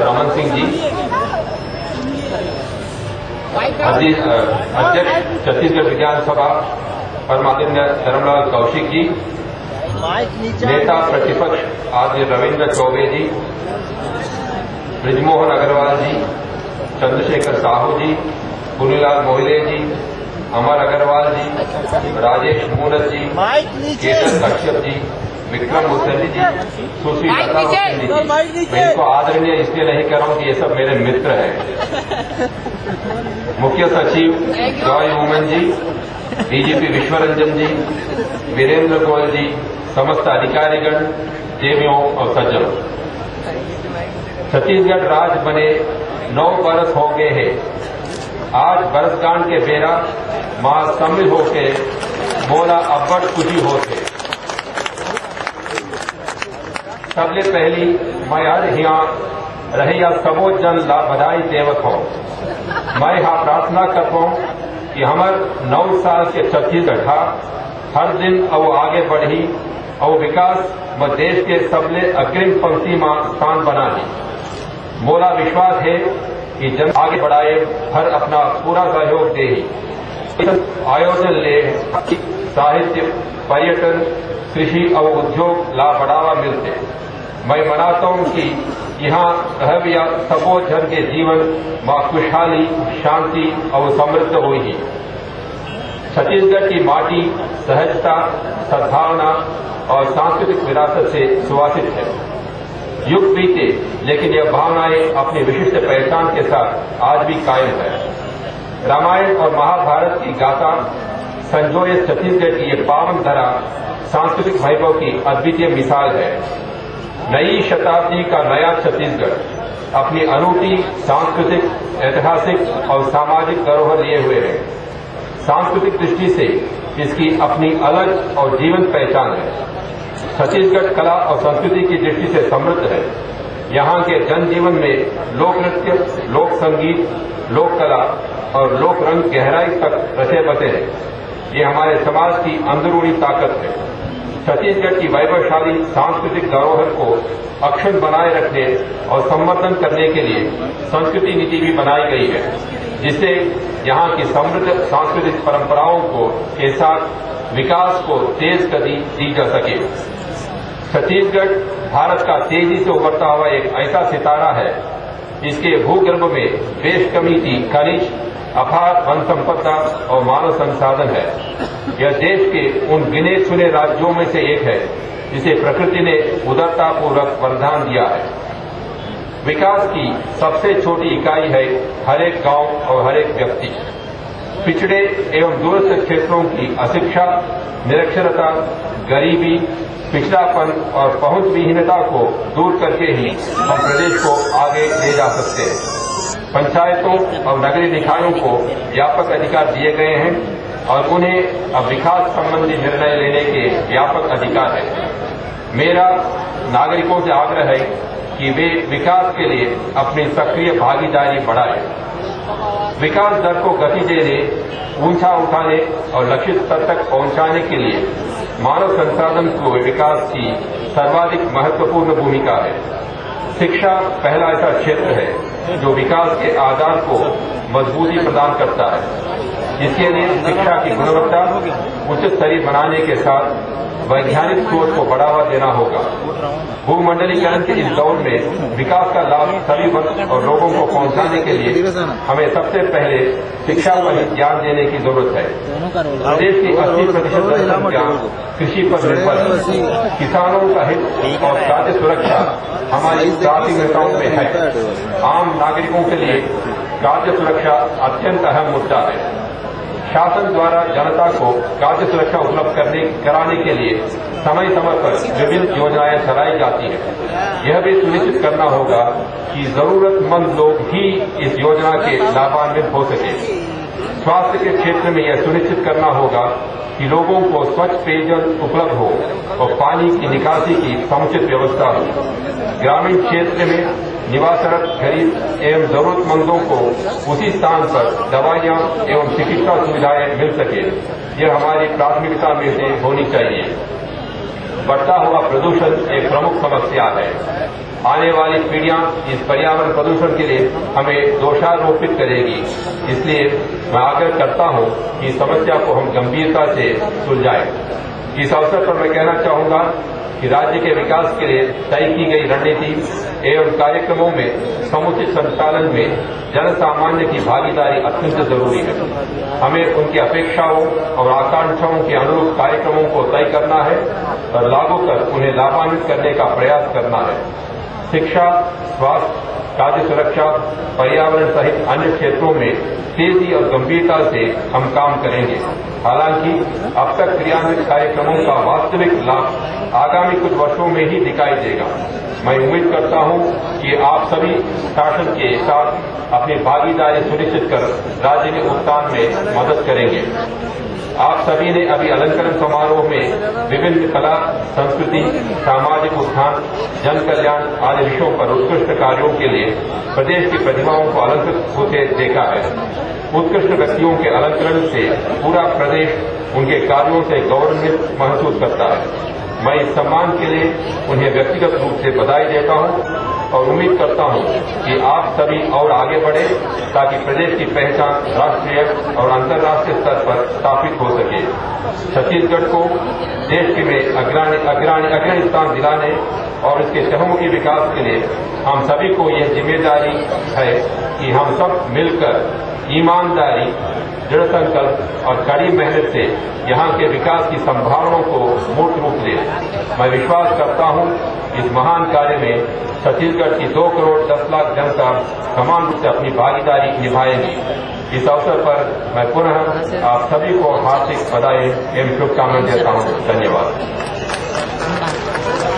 रमन सिंह जी, अध्यक्ष छत्तीसगढ़ विधानसभा परमानंद धर्मलाल कौशिक जी, नेता प्रतिपक्ष आदि रविन्द्र चौबे जी, ब्रिजमोहन अग्रवाल जी, चंद्रशेखर साहू जी, पुनीलाल मोहिले जी, अमर अग्रवाल जी, राजेश मूरत जी, केतन कश्यप जी, विक्रम मुसल्ली जी, सुश्री लता मुसल्ली जी। मैं इनको आदरणीय इसलिए नहीं कर रहा हूं कि ये सब मेरे मित्र हैं। मुख्य सचिव जॉय वुमन जी, डीजीपी विश्वरंजन जी, वीरेंद्र गोयल जी, समस्त अधिकारीगण, देवियों और सज्जनों, छत्तीसगढ़ राज्य बने 9 बरस हो गए हैं। आज बरसगांठ के बेरा मां सम्मिल होके मोला अब्बड़ खुशी होते। सबले पहली मैं आज यहाँ रहिया सबो जन ला बधाई देवत हूँ। मैं यहाँ प्रार्थना करता हूँ कि हमार 9 साल के छत्तीसगढ़ हर दिन और आगे बढ़ी और विकास व देश के सबले अग्रिम पंक्ति में स्थान बना ली। मोला विश्वास है कि जन आगे बढ़ाए हर अपना पूरा सहयोग दे। आयोजन ले साहित्य, पर्यटन, कृषि और उद्योग ला बढ़ावा मिलते। मैं मनाता हूं कि यहाँ रहविया सबो जन के जीवन में खुशहाली, शांति और समृद्ध होगी। छत्तीसगढ़ की माटी सहजता, सद्भावना और सांस्कृतिक विरासत से सुवासित है। युग बीते लेकिन यह भावनाएं अपनी विशिष्ट पहचान के साथ आज भी कायम है। रामायण और महाभारत की गाथा संजोए छत्तीसगढ़ की ये पावन धरा सांस्कृतिक वैभव की अद्वितीय मिसाल है। नई शताब्दी का नया छत्तीसगढ़ अपनी अनूठी सांस्कृतिक, ऐतिहासिक और सामाजिक धरोहर लिए हुए है। सांस्कृतिक दृष्टि से इसकी अपनी अलग और जीवंत पहचान है। छत्तीसगढ़ कला और संस्कृति की दृष्टि से समृद्ध है। यहाँ के जनजीवन में लोक नृत्य, लोक संगीत, लोक कला और लोक रंग गहराई तक रचे बसे हैं। ये हमारे समाज की अंदरूनी ताकत है। छत्तीसगढ़ की वैभवशाली सांस्कृतिक धरोहर को अक्षुण्ण बनाए रखने और संवर्धन करने के लिए संस्कृति नीति भी बनाई गई है, जिससे यहाँ की समृद्ध सांस्कृतिक परंपराओं को के साथ विकास को तेज गति दी जा सके। छत्तीसगढ़ भारत का तेजी से उभरता हुआ एक ऐसा सितारा है जिसके भूगर्भ में बेशकीमती खनिज, अपार वन संपदा और मानव संसाधन है। यह देश के उन गिने चुने राज्यों में से एक है जिसे प्रकृति ने उदारतापूर्वक वरदान दिया है। विकास की सबसे छोटी इकाई है हर एक गांव और हर एक व्यक्ति। पिछड़े एवं दूरस्थ क्षेत्रों की अशिक्षा, निरक्षरता, गरीबी, पिछड़ापन और पहुंच विहीनता को दूर करके ही हम प्रदेश को आगे ले जा सकते हैं। पंचायतों और नगरीय निकायों को व्यापक अधिकार दिए गए हैं और उन्हें अब विकास संबंधी निर्णय लेने के व्यापक अधिकार है। मेरा नागरिकों से आग्रह है कि वे विकास के लिए अपनी सक्रिय भागीदारी बढ़ाएं। विकास दर को गति देने, ऊंचा उठाने और लक्षित स्तर तक पहुंचाने के लिए मानव संसाधन को विकास की सर्वाधिक महत्वपूर्ण भूमिका है। शिक्षा पहला ऐसा क्षेत्र है जो विकास के आधार को मजबूती प्रदान करता है। इसके लिए शिक्षा की गुणवत्ता उच्च स्तरीय बनाने के साथ वैज्ञानिक सोच को बढ़ावा देना होगा। भूमंडलीकरण के इस दौर में विकास का लाभ सभी वर्ग और लोगों को पहुंचाने के लिए हमें सबसे पहले शिक्षा पर ध्यान देने की जरूरत है। प्रदेश की 80% जनसंख्या कृषि पर निर्भर है। किसानों का हित और खाद्य सुरक्षा हमारी प्राथमिकताओं में है। आम नागरिकों के लिए खाद्य सुरक्षा अत्यंत अहम मुद्दा है। शासन द्वारा जनता को खाद्य सुरक्षा उपलब्ध कराने के लिए समय समय पर विभिन्न योजनाएं चलाई जाती हैं। यह भी सुनिश्चित करना होगा कि जरूरतमंद लोग ही इस योजना के लाभान्वित हो सके। स्वास्थ्य के क्षेत्र में यह सुनिश्चित करना होगा कि लोगों को स्वच्छ पेयजल उपलब्ध हो और पानी की निकासी की समुचित व्यवस्था हो। ग्रामीण क्षेत्र में निवासरत गरीब एवं जरूरतमंदों को उसी स्थान पर दवाइयां एवं चिकित्सा सुविधाएं मिल सके, यह हमारी प्राथमिकता में से होनी चाहिए। बढ़ता हुआ प्रदूषण एक प्रमुख समस्या है। आने वाली पीढ़ियां इस पर्यावरण प्रदूषण के लिए हमें दोषारोपित करेगी। इसलिए मैं आग्रह करता हूं कि इस समस्या को हम गंभीरता से सुलझाएं। इस अवसर पर मैं कहना चाहूंगा कि राज्य के विकास के लिए तय की गई रणनीति एवं कार्यक्रमों में समुचित संचालन में जन सामान्य की भागीदारी अत्यंत जरूरी है। हमें उनकी अपेक्षाओं और आकांक्षाओं के अनुरूप कार्यक्रमों को तय करना है और लागू कर उन्हें लाभान्वित करने का प्रयास करना है। शिक्षा, स्वास्थ्य, खाद्य सुरक्षा, पर्यावरण सहित अन्य क्षेत्रों में तेजी और गंभीरता से हम काम करेंगे। हालांकि अब तक क्रियान्वित कार्यक्रमों का वास्तविक लाभ आगामी कुछ वर्षों में ही दिखाई देगा। मैं उम्मीद करता हूं कि आप सभी शासन के साथ अपनी भागीदारी सुनिश्चित कर राज्य के उत्थान में मदद करेंगे। आप सभी ने अभी अलंकरण समारोह में विभिन्न कला, संस्कृति, सामाजिक उत्थान, जन कल्याण आदि विषयों पर उत्कृष्ट कार्यों के लिए प्रदेश की प्रतिभाओं को अलंकृत होते देखा है। उत्कृष्ट व्यक्तियों के अलंकरण से पूरा प्रदेश उनके कार्यों से गौरवान्वित महसूस करता है। मैं इस सम्मान के लिए उन्हें व्यक्तिगत रूप से बधाई देता हूं और उम्मीद करता हूं कि आप सभी और आगे बढ़े ताकि प्रदेश की पहचान राष्ट्रीय और अंतर्राष्ट्रीय स्तर पर स्थापित हो सके। छत्तीसगढ़ को देश में अग्रणी स्थान दिलाने और इसके चहुमुखी विकास के लिए हम सभी को यह जिम्मेदारी है कि हम सब मिलकर ईमानदारी, दृढ़ संकल्प और कड़ी मेहनत से यहाँ के विकास की संभावनाओं को मूर्त रूप दें। मैं विश्वास करता हूँ इस महान कार्य में छत्तीसगढ़ की 2 करोड़ 10 लाख जनता समान रूप से अपनी भागीदारी निभाएगी। इस अवसर पर मैं पुनः आप सभी को हार्दिक बधाई एवं शुभकामनाएं देता हूँ। धन्यवाद।